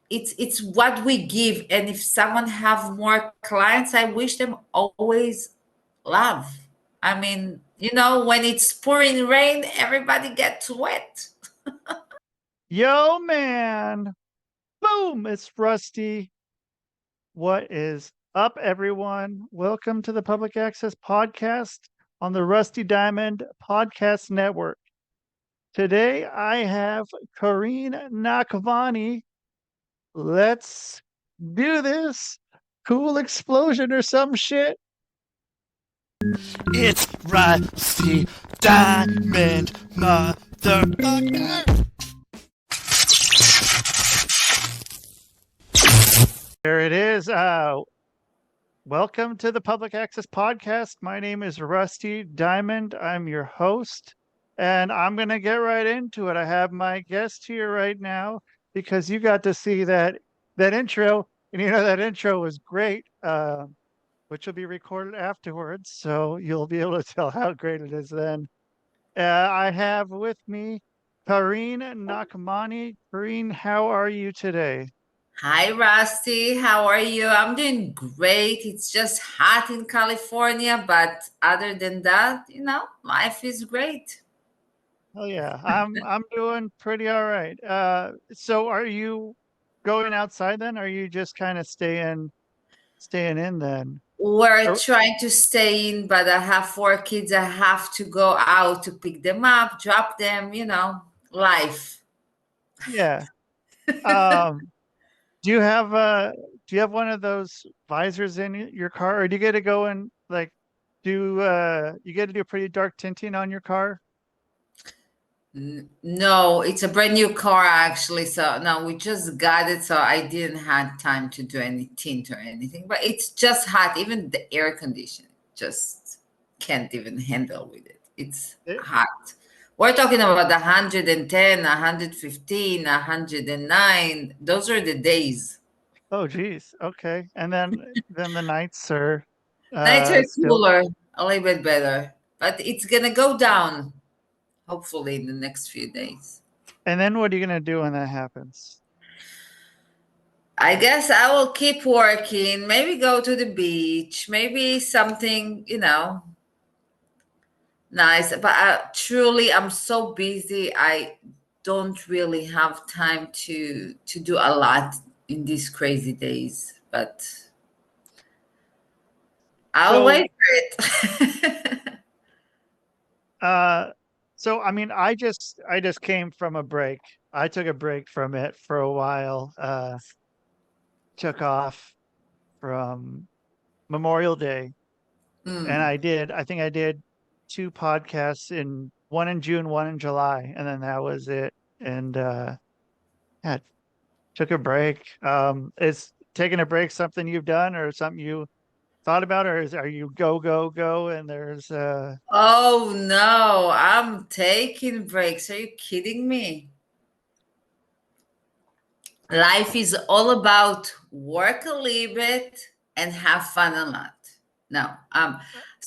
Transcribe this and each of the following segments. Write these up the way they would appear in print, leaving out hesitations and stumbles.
it's what we give. And if someone have more clients, I wish them always love. I mean, when it's pouring rain, everybody gets wet. Yo, man. Boom. It's Rusty. What is up, everyone? Welcome to the Public Access Podcast on the Rusty Diamond Podcast Network. Today I have Karin Nahmani. Let's do this. Cool explosion or some shit. It's Rusty Diamond, motherfucker. There it is. Welcome to the Public Access Podcast. My name is Rusty Diamond. I'm your host, and I'm going to get right into it. I have my guest here right now because you got to see that intro, and that intro was great, which will be recorded afterwards, so you'll be able to tell how great it is then. I have with me Karin Nahmani. Karin, how are you today? Hi, Rusty. How are you? I'm doing great. It's just hot in California, but other than that, life is great. Oh yeah, I'm doing pretty all right. So are you going outside then? Or are you just kind of staying in then? We're Or, trying to stay in, but I have 4 kids. I have to go out to pick them up, drop them, life. yeah. Um, do you have one of those visors in your car, or do you get to go and like do you get to do pretty dark tinting on your car? No, it's a brand new car actually. So no, we just got it. So I didn't have time to do any tint or anything. But it's just hot. Even the air conditioning just can't even handle with it. It's Eh, hot. We're talking about 110, 115, 109. Those are the days. oh geez, okay. And then the nights are Nights are still. cooler, a little bit better. But it's gonna go down, hopefully, in the next few days. And then what are you gonna do when that happens? I guess I will keep working, maybe go to the beach, maybe something, nice. But truly, I'm so busy. I don't really have time to do a lot in these crazy days, but I'll So wait for it. Uh, so I mean, I just came from a break. I took a break from it for a while. Took off from Memorial Day, and Mm. I think I did two podcasts in one in June, one in July, and then that was it. And yeah, took a break. Is taking a break something you've done or something you thought about, or are you go, go, go? And there's Oh no, I'm taking breaks. Are you kidding me? Life is all about work a little bit and have fun a lot. No,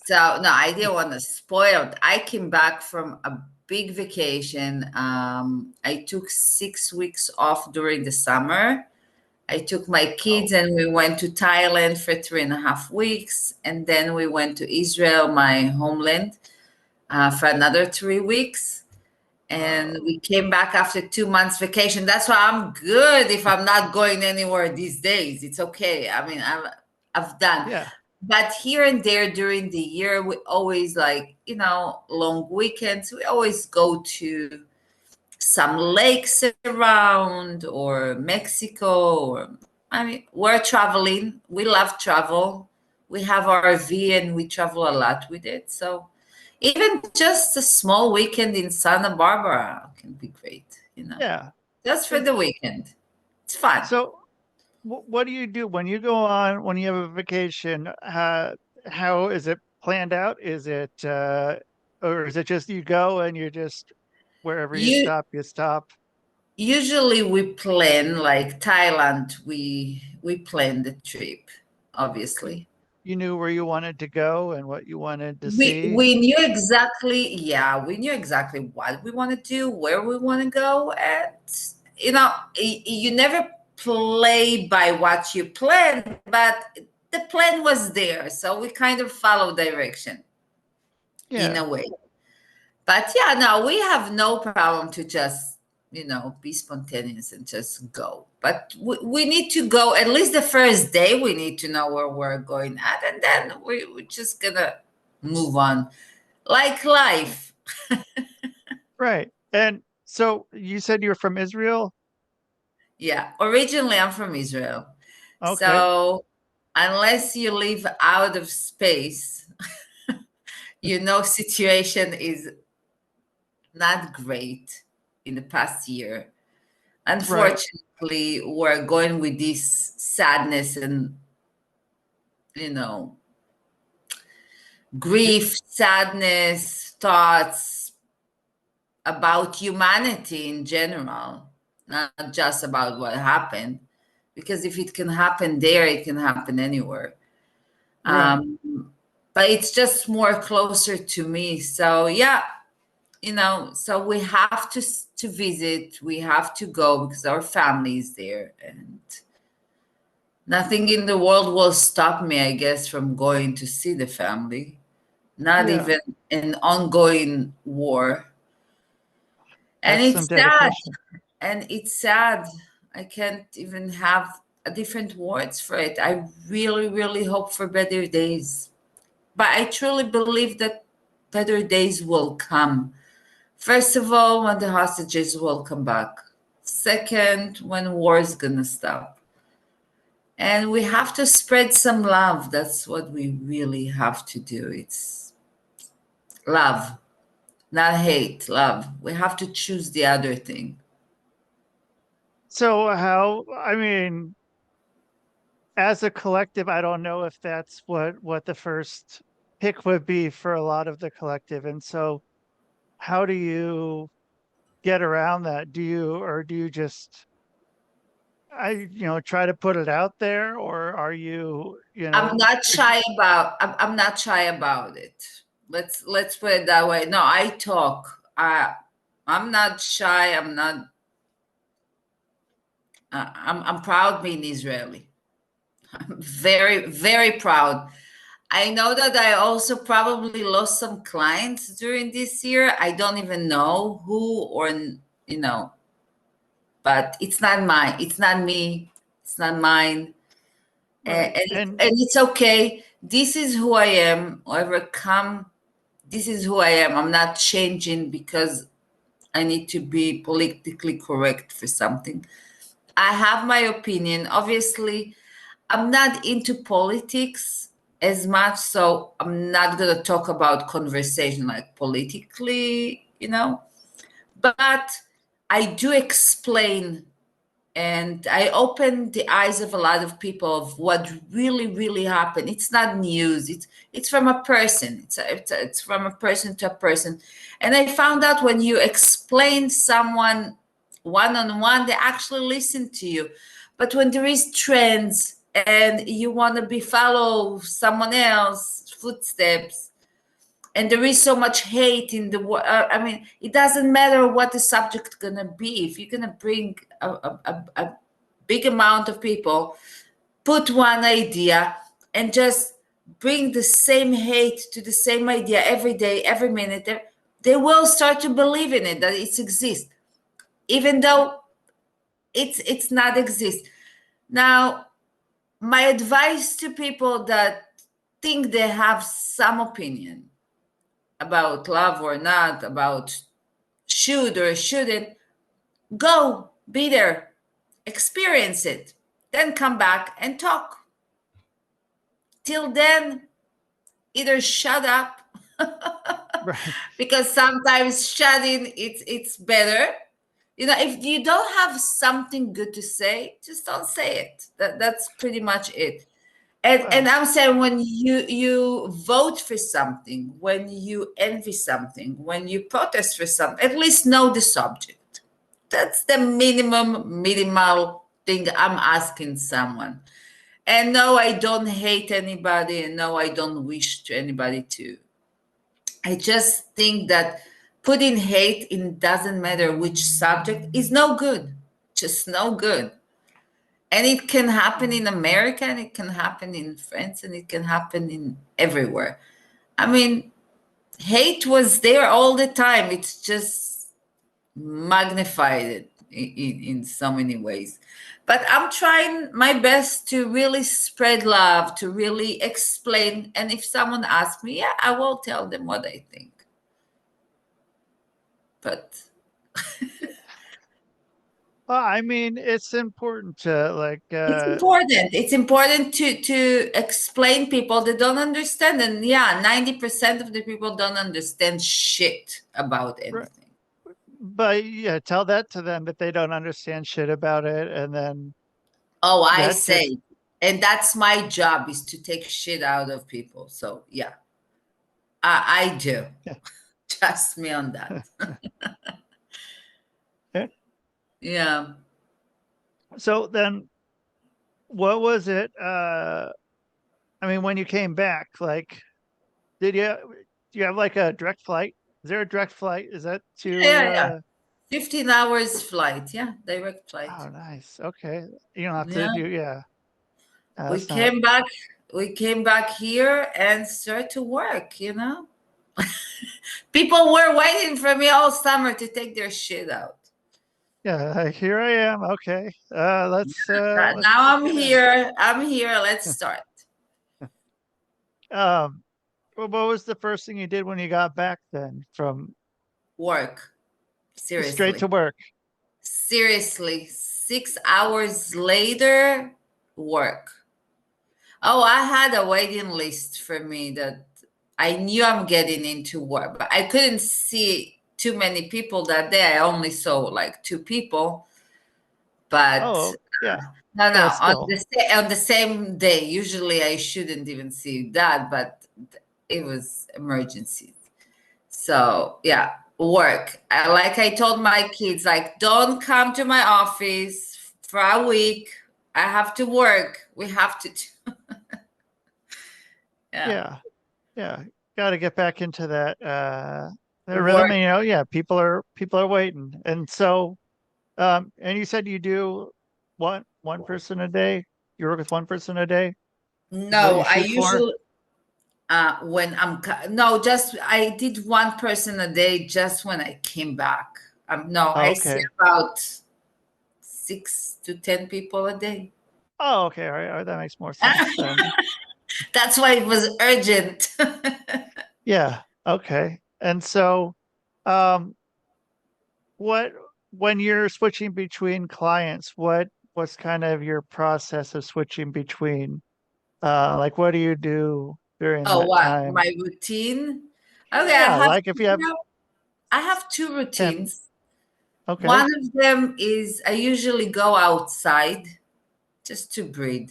so no, I didn't want to spoil it. I came back from a big vacation. I took 6 weeks off during the summer. I took my oh, kids and we went to Thailand for 3.5 weeks, and then we went to Israel, my homeland, for another 3 weeks, and oh, we came back after 2 months vacation. That's why I'm good if I'm not going anywhere these days. It's okay. I mean, I've done, yeah. but here and there during the year, we always like, long weekends. We always go to some lakes around or Mexico, or I mean, we're traveling. We love travel. We have our RV and we travel a lot with it. So even just a small weekend in Santa Barbara can be great. Yeah. Just for It, the weekend. It's fun. so what do you do when you go on when you have a vacation? How is it planned out? Is it or is it just you go and you just wherever You you stop? usually we plan like Thailand, we plan the trip, You, obviously. you knew where you wanted to go and what you wanted to We see. we knew exactly, yeah, we knew exactly what we want to do, where we want to go, and you never play by what you planned, but the plan was there. So we kind of follow direction in Yeah. a way. But yeah, no, we have no problem to just, be spontaneous and just go. But we need to go at least the first day. We need to know where we're going at, and then we're just gonna move on, like life. Right. And so you said you're from Israel? Yeah, originally I'm from Israel, Okay. so unless you live out of space, situation is not great in the past year. Right. Unfortunately, we're going with this sadness and, you know, D- grief, sadness, thoughts about humanity in general, not just about what happened. Because if it can happen there, it can happen anywhere. Right. Um, but it's just more closer to me. So yeah, so we have to visit. We have to go because our family is there, and nothing in the world will stop me, I guess, from going to see the family. Not Yeah. even an ongoing war. And That's some it's sad. dedication. And it's sad. I can't even have a different words for it. I really, really hope for better days. But I truly believe that better days will come. First of all, when the hostages will come back. Second, when war is gonna stop. And we have to spread some love. That's what we really have to do. It's love, not hate, love. We have to choose the other thing. So I mean, as a collective, I don't know if that's what the first pick would be for a lot of the collective. And so how do you get around that? Do you just try to put it out there, or are you, I'm not shy about I'm not shy about it. Let's put it that way. No, I talk. I'm not shy. I'm proud being Israeli. I'm very, very proud. I know that I also probably lost some clients during this year. I don't even know who or, you know, but it's not mine. It's not me. It's not mine. right? And it's okay. This is who I am. Whoever come, this is who I am. I'm not changing because I need to be politically correct for something. I have my opinion. Obviously, I'm not into politics as much, so I'm not going to talk about conversation like politically, but I do explain and I open the eyes of a lot of people of what really, really happened. It's not news. It's from a person. It's from a person to a person, and I found out when you explain someone one on one, they actually listen to you. But when there is trends and you want to be follow someone else footsteps, and there is so much hate in the world. I mean, it doesn't matter what the subject gonna be. If you're gonna bring a big amount of people, put one idea, and just bring the same hate to the same idea every day, every minute, they will start to believe in it that it exists, even though it's not exist. Now, my advice to people that think they have some opinion about love or not, about should or shouldn't, go, be there, experience it, then come back and talk. Till then, either shut up Right. because sometimes shutting it's better. If you don't have something good to say, just don't say it. That's pretty much it. And Well, I'm saying when you vote for something, when you envy something, when you protest for something, at least know the subject. That's the minimal thing I'm asking someone. And no, I don't hate anybody, and no, I don't wish to anybody to. I just think that putting hate in doesn't matter which subject is no good. Just no good. And it can happen in America, and it can happen in France, and it can happen in everywhere. I mean, hate was there all the time. It's just magnified in so many ways. But I'm trying my best to really spread love, to really explain. And if someone asks me, yeah, I will tell them what I think. But Well, I mean, it's important to like. it's important. It's important to explain people that don't understand. And yeah, 90% of the people don't understand shit about Right. anything. But yeah, tell that to them that they don't understand shit about it, and then Oh, I that just say, and that's my job, is to take shit out of people. So yeah, I do. yeah. Trust me on that. Yeah. Yeah. So then, what was it? I mean, when you came back, like, did you do you have like a direct flight? Is there a direct flight? Is that to? Yeah, yeah. 15 hours flight. Yeah, direct flight. Oh, nice. Okay, you don't have to Yeah. do. Yeah, We that's not. came back, we came back here and started to work, you know? People were waiting for me all summer to take their shit out. Yeah, here I am. Okay, Now let's I'm get in. here. I'm here. Let's start. Well, what was the first thing you did when you got back then from Work. straight Seriously. to work? Seriously. 6 hours later, work. Oh, I had a waiting list for me that I knew I'm getting into work, but I couldn't see too many people that day. I only saw like two people, but Oh, yeah, no, yeah, on still. on the same day. Usually, I shouldn't even see that, but it was emergency. So yeah, work. Like I told my kids, like, don't come to my office for a week. I have to work. We have to. Yeah, Yeah, yeah. Got to get back into that rhythm. work. And, yeah, people are waiting. And so, and you said you do one person a day. You work with one person a day is what No, you I shoot for. usually when no, just I did one person a day just when I came back. No, Oh, I see okay. about 6 to 10 people a day. Oh, okay. All right. That makes more sense then. That's why it was urgent. Yeah. Okay. And so, um, what when you're switching between clients, what's kind of your process of switching between? Like, what do you do during Oh, that what? time? My routine? Okay, Yeah, like if you have I have two 10, routines. okay. One of them is I usually go outside just to breathe.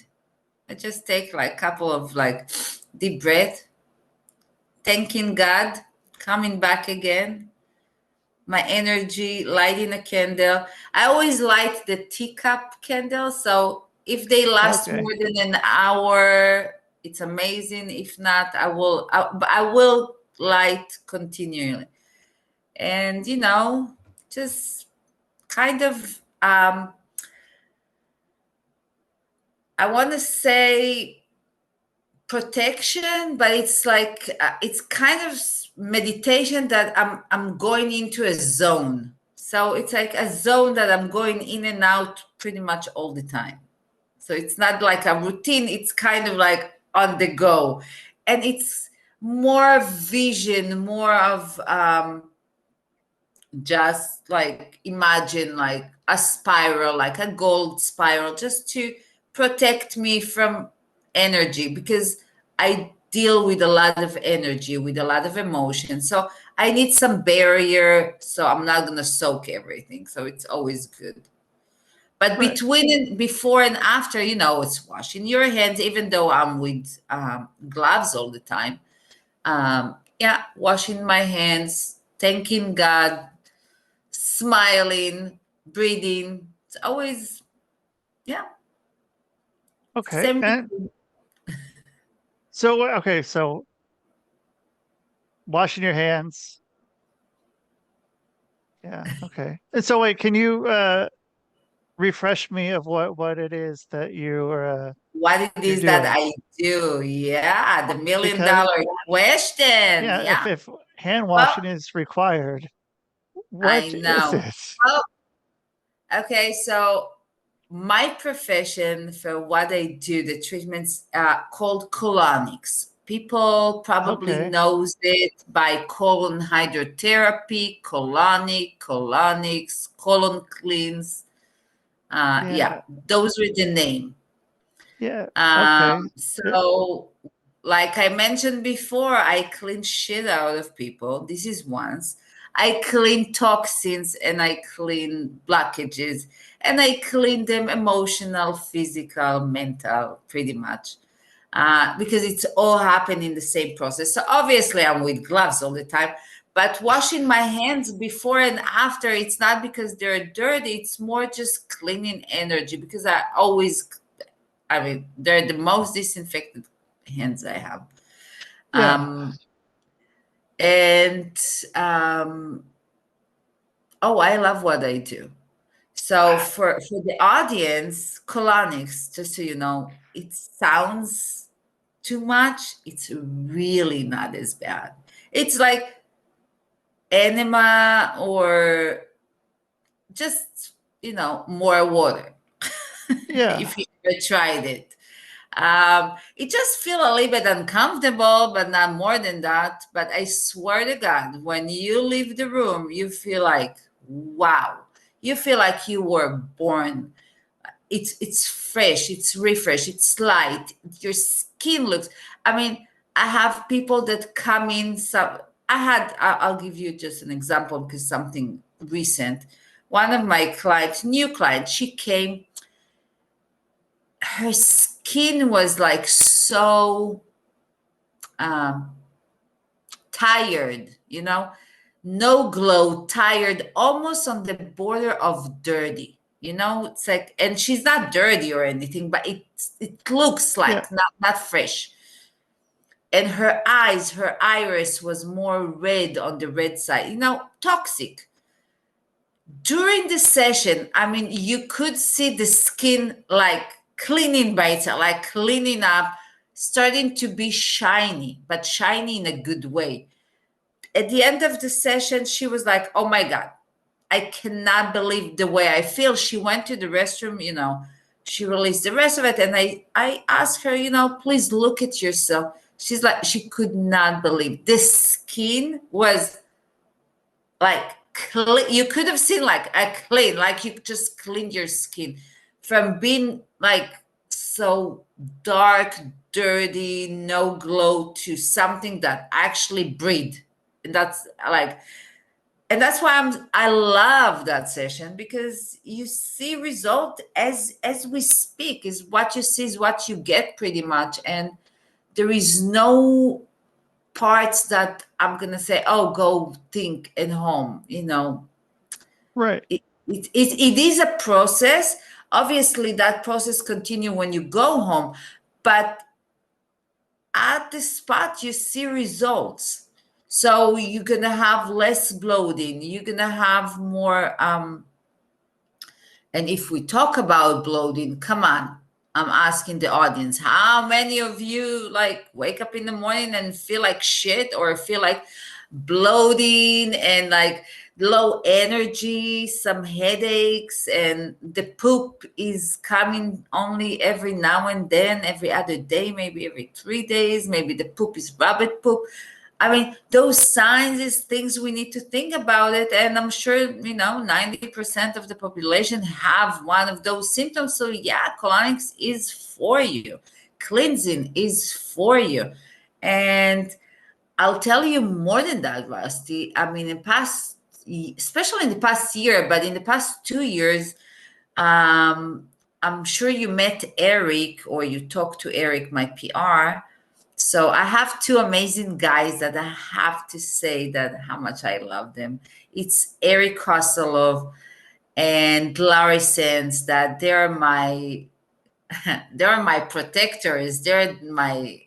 I just take like a couple of like deep breath, thanking God, coming back again, my energy, lighting a candle. I always light the teacup candle. So if they last Okay. more than an hour, it's amazing. If not, I will light continually. And, just kind of, I want to say protection, but it's like it's kind of meditation that I'm going into a zone. So it's like a zone that I'm going in and out pretty much all the time. So it's not like a routine, it's kind of like on the go. And it's more vision, more of just like imagine like a spiral, like a gold spiral, just to protect me from energy, because I deal with a lot of energy, with a lot of emotion. So I need some barrier, so I'm not going to soak everything. So it's always good. But Right. between and before and after, it's washing your hands, even though I'm with gloves all the time. Yeah, washing my hands, thanking God, smiling, breathing. It's always, yeah, Okay. same. And so, okay, so washing your hands. Yeah. Okay. And so, wait, can you refresh me of what it is that What it you're is that doing. I do. Yeah, the million Because dollar question. yeah, Yeah. if hand Well, washing is required, I what is know. it? Well, okay, so my profession for what I do, the treatments called colonics. People probably Okay. knows it by colon hydrotherapy, colonics, colon cleanse. Yeah. Yeah, those were the name. Yeah. Okay. Yeah. So, like I mentioned before, I clean shit out of people. This is once. I clean toxins and I clean blockages and I clean them emotional, physical, mental, pretty much. Because it's all happening in the same process. So obviously I'm with gloves all the time, but washing my hands before and after, it's not because they're dirty, it's more just cleaning energy because I mean, they're the most disinfected hands I have. Yeah. Um, and oh, I love what I do. So for the audience, colonics, just so you know, it sounds too much. It's really not as bad. It's like enema or just more water. Yeah. If you ever tried it. It just feel a little bit uncomfortable, but not more than that. But I swear to God, when you leave the room, you feel like, wow. You feel like you were born. It's fresh, it's refresh, it's light. Your skin looks. I mean, I have people that come in. I'll give you just an example because something recent. One of my clients, new client, she came, her skin was like so um, tired, no glow, tired, almost on the border of dirty. It's like, and she's not dirty or anything, but it looks Yeah. like not fresh. And her eyes, her iris was more red on the red side, toxic. During the session, I mean, you could see the skin like cleaning by itself, like cleaning up, starting to be shiny, but shiny in a good way. At the end of the session, she was like, oh my God, I cannot believe the way I feel. She went to the restroom, she released the rest of it. And I asked her, please look at yourself. She's like, she could not believe the skin was like you could have seen like a clean, like you just cleaned your skin from being like so dark, dirty, no glow to something that actually breathe. And that's like, and that's why I love that session, because you see result as we speak. Is what you see is what you get, pretty much. And there is no parts that I'm gonna say, oh, go think at home. Right. It is a process. Obviously, that process continue when you go home, but at the spot you see results. So you're gonna have less bloating. You're gonna have more. And if we talk about bloating, come on. I'm asking the audience, how many of you like wake up in the morning and feel like shit, or feel like bloating and like low energy, some headaches, and the poop is coming only every now and then, every other day, maybe every 3 days, maybe the poop is rabbit poop. I mean, those signs is things we need to think about it. And I'm sure, 90% of the population have one of those symptoms. So yeah, colonics is for you. Cleansing is for you. And I'll tell you more than that, Rusty. I mean, especially in the past year, but in the past 2 years, I'm sure you met Eric, or you talked to Eric, my PR. So I have two amazing guys that I have to say that how much I love them. It's Eric Kosolov and Larry Sands, that they're my protectors. They're my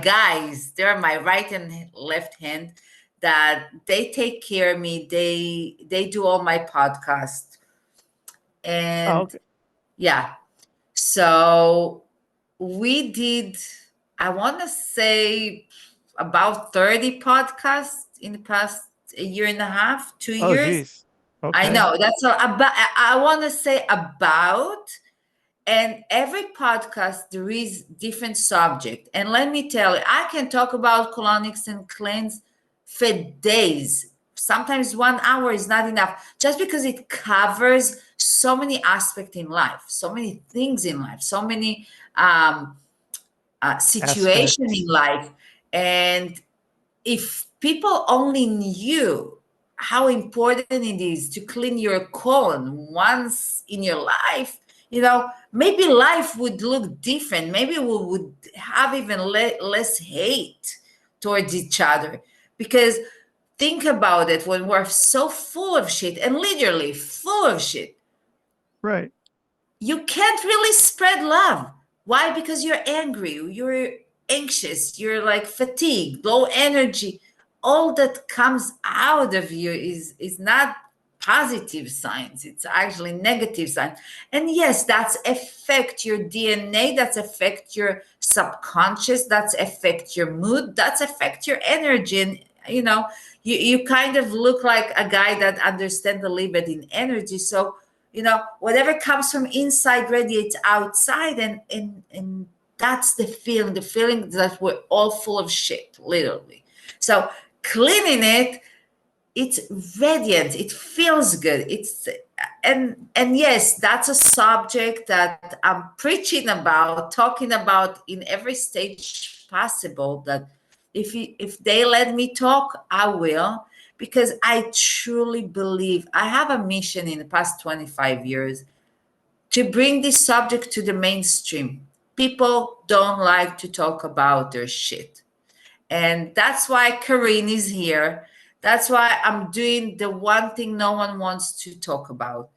guys. They're my right and left hand, that they take care of me. They do all my podcasts. And Okay. yeah, so we did, I want to say, about 30 podcasts in the past a year and a half, two Oh, years. geez. I Okay. know that's about, I want to say about, and every podcast there is different subject. And let me tell you, I can talk about colonics and cleanse for days. Sometimes 1 hour is not enough, just because it covers so many aspects in life, so many things in life, so many um, situation in Aspects. life. And if people only knew how important it is to clean your colon once in your life, maybe life would look different. Maybe we would have even less hate towards each other. Because think about it, when we're so full of shit, and literally full of shit, Right. you can't really spread love. Why? Because you're angry, you're anxious, you're like fatigued, low energy. All that comes out of you is not positive signs. It's actually negative signs. And yes, that's affect your DNA, that's affect your subconscious, that's affect your mood, that's affect your energy. And you kind of look like a guy that understands a little bit in energy. So whatever comes from inside radiates outside, and that's the feeling that we're all full of shit, literally. So cleaning it's radiant, it feels good. And yes, that's a subject that I'm preaching about, talking about in every stage possible. That if they let me talk, I will, because I truly believe I have a mission in the past 25 years to bring this subject to the mainstream. People don't like to talk about their shit. And that's why Karin is here. That's why I'm doing the one thing no one wants to talk about.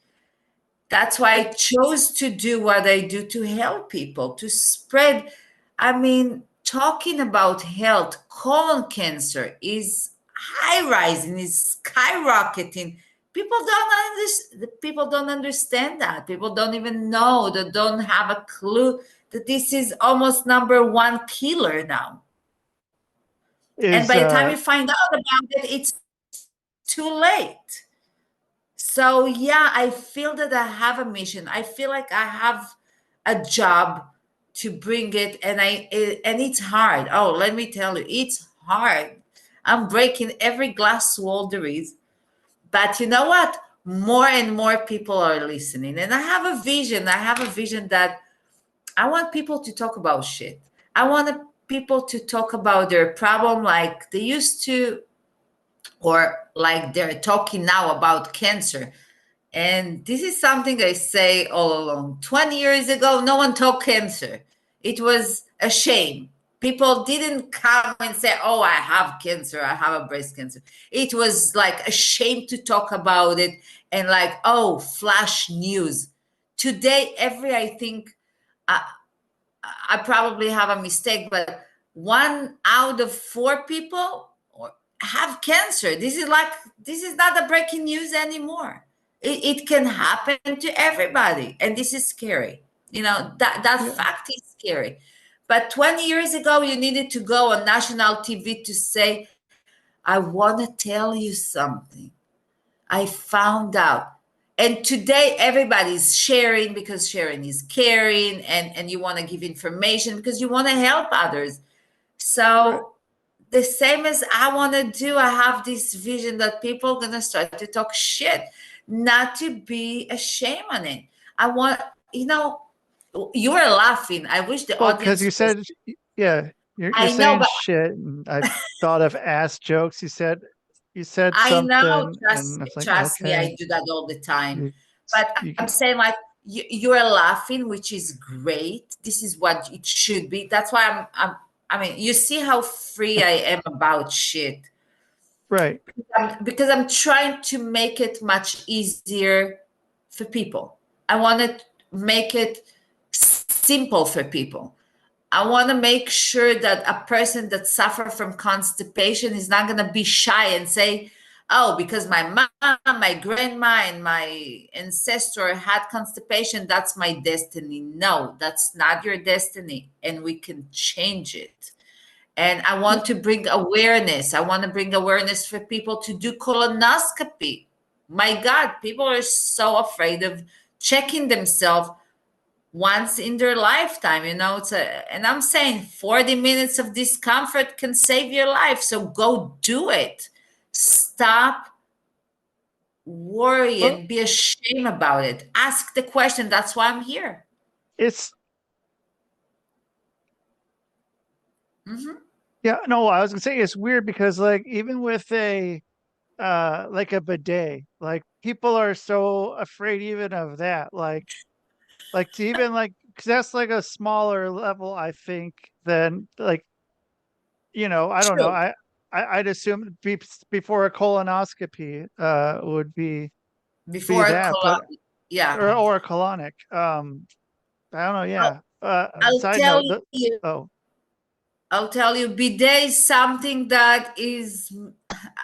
That's why I chose to do what I do, to help people, to spread. I mean, talking about health, colon cancer is high rising, is skyrocketing. People don't understand that. People don't even know, they don't have a clue that this is almost number one killer now. And Is by the time you find out about it, it's too late. So yeah, I feel that I have a mission. I feel like I have a job to bring it, and it's hard. Oh, let me tell you, it's hard. I'm breaking every glass wall there is. But you know what? More and more people are listening. And I have a vision. I have a vision that I want people to talk about shit. I want people to talk about their problem like they used to, or like they're talking now about cancer. And this is something I say all along. 20 years ago, no one talked cancer. It was a shame. People didn't come and say, "Oh, I have cancer, I have a breast cancer." It was like a shame to talk about it, and like, oh, flash news. Today, I think, uh, I probably have a mistake, but 1 out of 4 people have cancer. This is not a breaking news anymore. It can happen to everybody, and this is scary. That yeah. fact is scary. But 20 years ago, you needed to go on national TV to say, "I want to tell you something. I found out." And today everybody's sharing, because sharing is caring, and you want to give information because you want to help others. Right. So the same as I want to do, I have this vision that people are going to start to talk shit, not to be ashamed on it. I want, you are laughing. I wish the Well, because audience you was. said, yeah, you're I know, saying but shit, and I thought of ass jokes. You said I know, something, and I was like, trust me, okay, I do that all the time. you, But you I'm can, saying, like, you're laughing, which is great. This is what it should be. That's why I mean, you see how free I am about shit. right. Because I'm trying to make it much easier for people. I want to make it simple for people. I want to make sure that a person that suffers from constipation is not going to be shy and say, oh, because my mom, my grandma, and my ancestor had constipation, that's my destiny. No, that's not your destiny, and we can change it. And I Yeah. want to bring awareness. I want to bring awareness for people to do colonoscopy. My God, people are so afraid of checking themselves once in their lifetime. And I'm saying 40 minutes of discomfort can save your life. So go do it. Stop Well, worrying, be ashamed about it. Ask the question. That's why I'm here. it's Hmm. yeah, no, I was gonna say it's weird because like even with a like a bidet, like people are so afraid even of that. Like to even like because that's like a smaller level, I think, than like, I don't know. True. I'd assume before a colonoscopy would be Before a that, but yeah. or a colonic. I don't know, I'll, yeah. I'll Side tell note, you. oh, I'll tell you, bidet is something that is,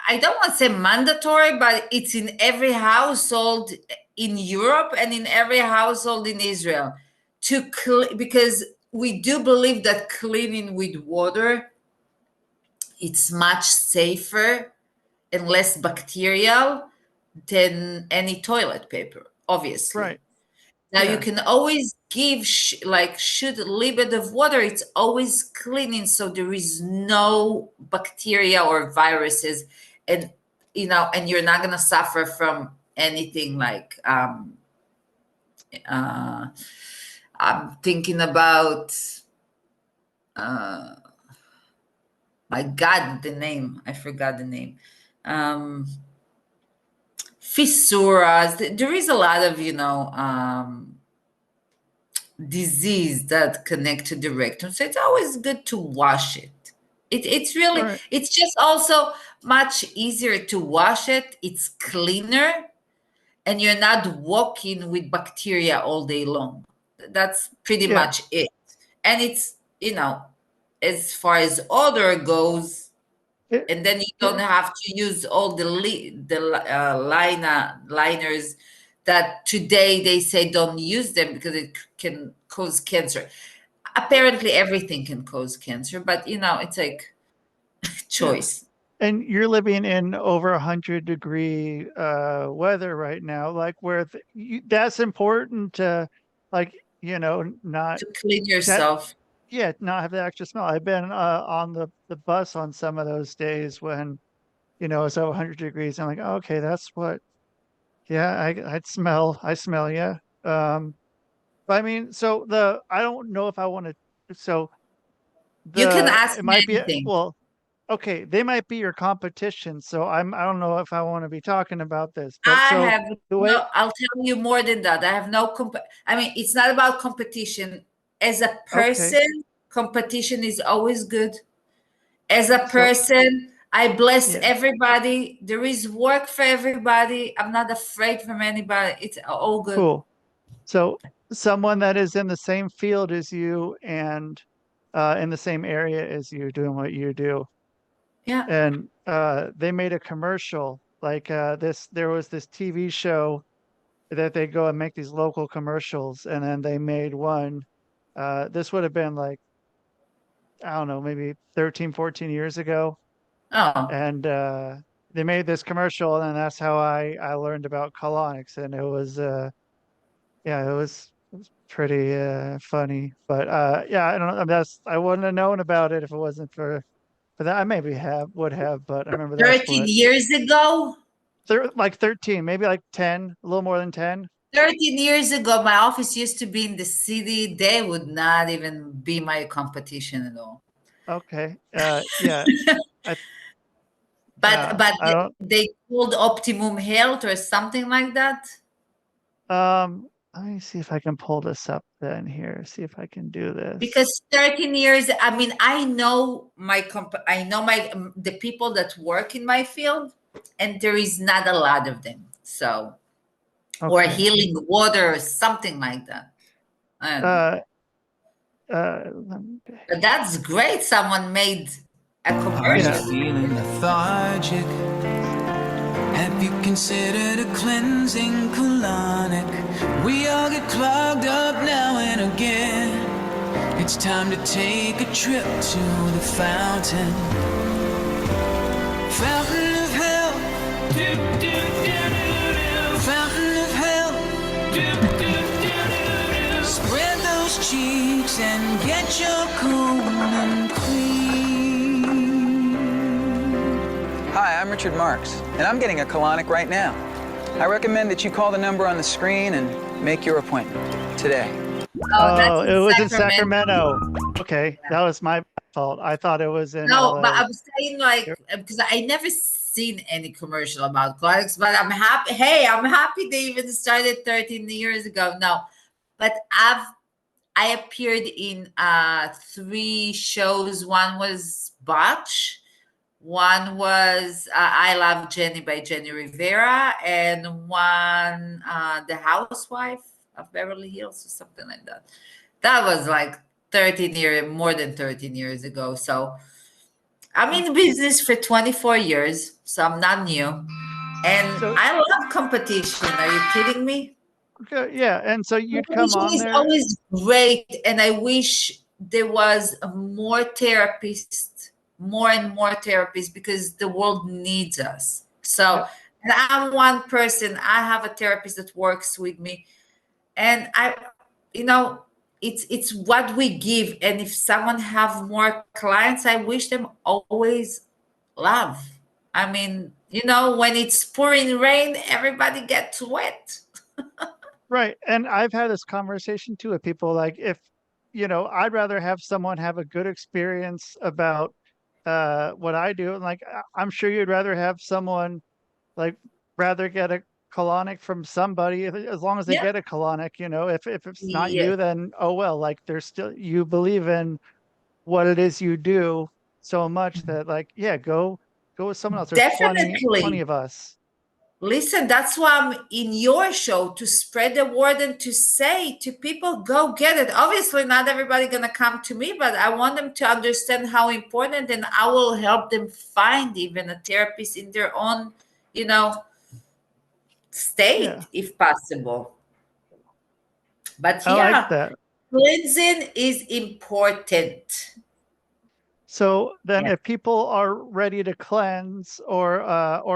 I don't want to say mandatory, but it's in every household in Europe and in every household in Israel because we do believe that cleaning with water, it's much safer and less bacterial than any toilet paper, obviously. right. Now you Yeah. can always give like shoot a little bit of water. It's always cleaning, so there is no bacteria or viruses, and and you're not gonna suffer from anything like uh, I'm thinking about uh, my God, the name I forgot the name. Um, Fissuras. There is a lot of disease that connect to the rectum. So it's always good to wash it. It's really, Right. it's just also much easier to wash it. It's cleaner and you're not walking with bacteria all day long. That's pretty Yeah. much it. And it's, as far as odor goes, It, and then you don't yeah. have to use all liners that today they say don't use them because it can cause cancer. Apparently everything can cause cancer, but it's like Yeah. choice. And you're living in over 100-degree weather right now, like where that's important to, like, not To clean that, yourself. yeah, not have the extra smell. I've been on the bus on some of those days when, it's over 100 degrees. I'm like, oh, okay, that's what, yeah, I smell, yeah. But I mean, so I don't know if I want to, so You can ask it me might be, anything. well, okay, they might be your competition. So I don't know if I want to be talking about this, but I so have the way, no, I'll tell you more than that. I have no I mean, it's not about competition. As a okay, person, competition is always good. As a so person, I bless yeah, everybody. There is work for everybody. I'm not afraid from anybody. It's all good. cool. So someone that is in the same field as you and in the same area as you doing what you do. Yeah. And they made a commercial like there was this TV show that they go and make these local commercials, and then they made one. This would have been like, I don't know, maybe 13, 14 years ago. Oh, And they made this commercial, and then that's how I learned about colonics. And it was yeah, it was pretty funny. But yeah, I don't know. I wouldn't have known about it if it wasn't for that. I maybe would have, but I remember that's 13 what years ago, like 13, maybe like 10, a little more than 10. 13 years ago, my office used to be in the city. They would not even be my competition at all. Okay. Yeah. I But I don't they called Optimum Health or something like that. let me see if I can pull this up then here. See if I can do this. Because 13 years, I mean, I know the people that work in my field, and there is not a lot of them. So, or Okay. healing water or something like that. I don't know. Uh let me, But that's great. Someone made a Are you yeah. commercial. feeling lethargic? Have you considered a cleansing colonic? We all get clogged up now and again. It's time to take a trip to the fountain. Fountain of health. Fountain of health. Spread those cheeks and get your colon clean. Hi, I'm Richard Marks, and I'm getting a colonic right now. I recommend that you call the number on the screen and make your appointment today. Oh, it was in Sacramento. Okay, that was my fault. I thought it was in No, LA. but I'm saying like because I never seen any commercial about Colonics, but I'm happy. Hey, I'm happy they even started 13 years ago. No, but I appeared in 3 shows. One was Botch. One was I Love Jenny by Jenny Rivera, and one The Housewife of Beverly Hills or something like that. That was like 13 years, more than 13 years ago. So I'm in business for 24 years, so I'm not new. And So- I love competition. Are you kidding me? Okay, yeah, and so you'd come Competition on is there. always great, and I wish there was more therapists, more and more therapists, because the world needs us. So, and I'm one person. I have a therapist that works with me, and you know, it's what we give. And if someone have more clients, I wish them always love. I mean, when it's pouring rain, everybody gets wet. Right. And I've had this conversation too with people like if, I'd rather have someone have a good experience about what I do. And like I'm sure you'd rather have someone like rather get a colonic from somebody as long as they Yeah. get a colonic, if it's not Yeah. you, then oh well, like there's still you believe in what it is you do so much that like, yeah, go with someone else. There's plenty Definitely. of us. Listen, that's why I'm in your show, to spread the word and to say to people, go get it. Obviously, not everybody gonna come to me, but I want them to understand how important, and I will help them find even a therapist in their own, state, Yeah. if possible. But I like yeah, that. cleansing is important. So then Yeah. if people are ready to cleanse or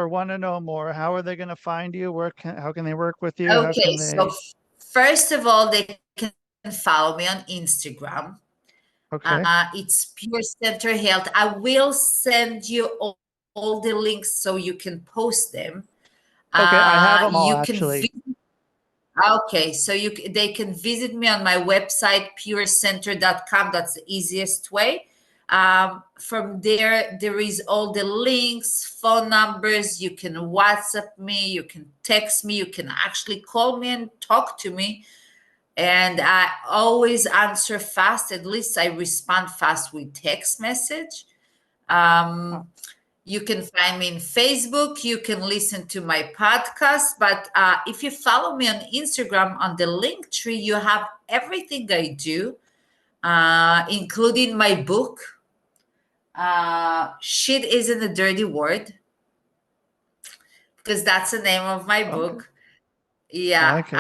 want to know more, how are they going to find you? How can they work with you? How Okay, can so they first of all, they can follow me on Instagram. Okay. It's Pure Center Health. I will send you all the links so you can post them. Okay, I have them all You can actually. okay, so they can visit me on my website, purecenter.com. That's the easiest way. From there is all the links, phone numbers. You can WhatsApp me, you can text me, you can actually call me and talk to me. And I always answer fast. At least I respond fast with text message. You can find me in Facebook. You can listen to my podcast. But if you follow me on Instagram, on the link tree, you have everything I do, including my book. Shit isn't a dirty word, because that's the name of my Okay. book. I Yeah. like it.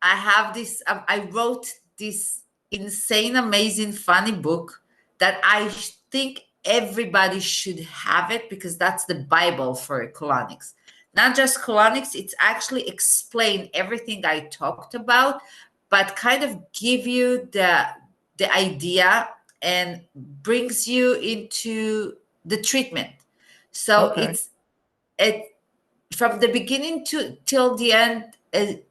I have this, I wrote this insane, amazing, funny book that I think everybody should have it, because that's the Bible for colonics. Not just colonics, it's actually explain everything I talked about, but kind of give you the idea and brings you into the treatment. So Okay. it from the beginning to till the end,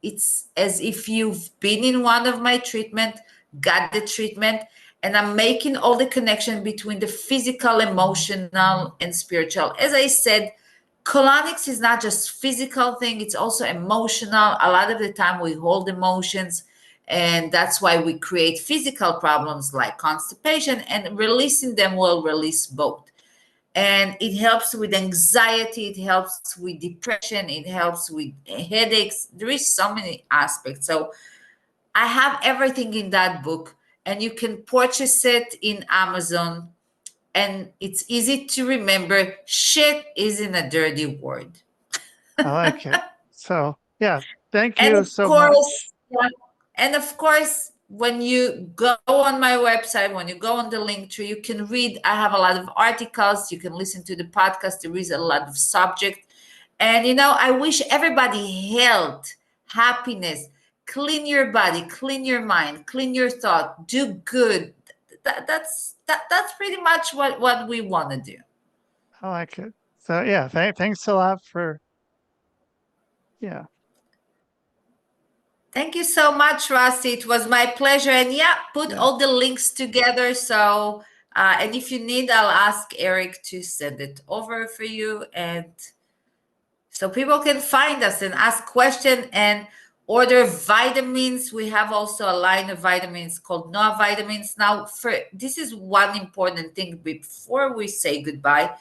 it's as if you've been in one of my treatment, got the treatment, and I'm making all the connection between the physical, emotional, and spiritual. As I said, colonics is not just physical thing, it's also emotional. A lot of the time we hold emotions, and that's why we create physical problems like constipation, and releasing them will release both. And it helps with anxiety, it helps with depression, it helps with headaches. There is so many aspects. So I have everything in that book, and you can purchase it in Amazon. and it's easy to remember. Shit isn't a dirty word. I like it. So, yeah, thank And you of so much. course, yeah, and of course, when you go on my website, when you go on the link tree, you can read. I have a lot of articles. You can listen to the podcast. There is a lot of subject. And I wish everybody health, happiness, clean your body, clean your mind, clean your thought, do good. That's pretty much what we want to do. I like it. So, yeah, thanks a lot for, yeah. Thank you so much, Rusty. It was my pleasure. And yeah, put Yeah. all the links together. So, and if you need, I'll ask Eric to send it over for you. And so people can find us and ask questions and order vitamins. We have also a line of vitamins called Noah Vitamins. Now, this is one important thing before we say goodbye.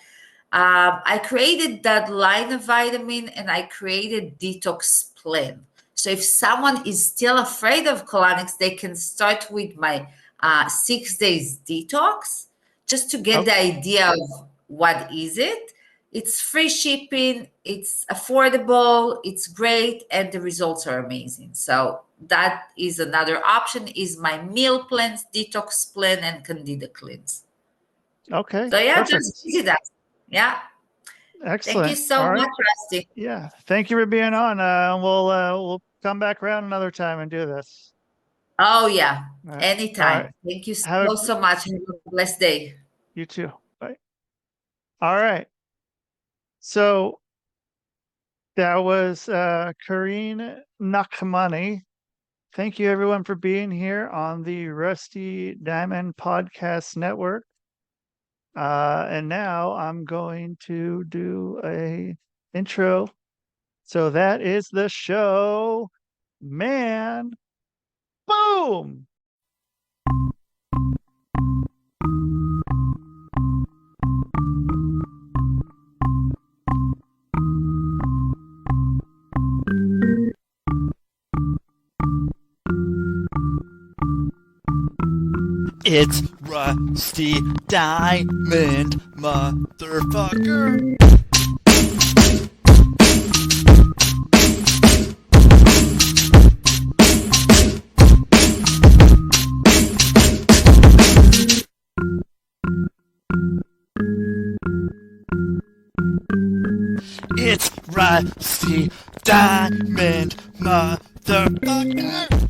I created that line of vitamin and I created detox plan. So if someone is still afraid of colonics, they can start with my 6 days detox just to get the idea of what is it. It's free shipping, it's affordable, it's great, and the results are amazing. So that is another option, is my meal plans, detox plan, and candida cleanse. Okay. So yeah, Perfect. just visit that. Yeah. Excellent. Thank you so All right. much, Rusty. Yeah. Thank you for being on. We'll come back around another time and do this. Oh yeah, All right. anytime. Thank you so much. Have a blessed day. You too. Bye. All right. So that was Karin Nahmani. Thank you everyone for being here on the Rusty Diamond Podcast Network. And now I'm going to do a intro. So that is the show. Man, boom! It's Rusty Diamond, motherfucker. It's Rusty Diamond, motherfucker.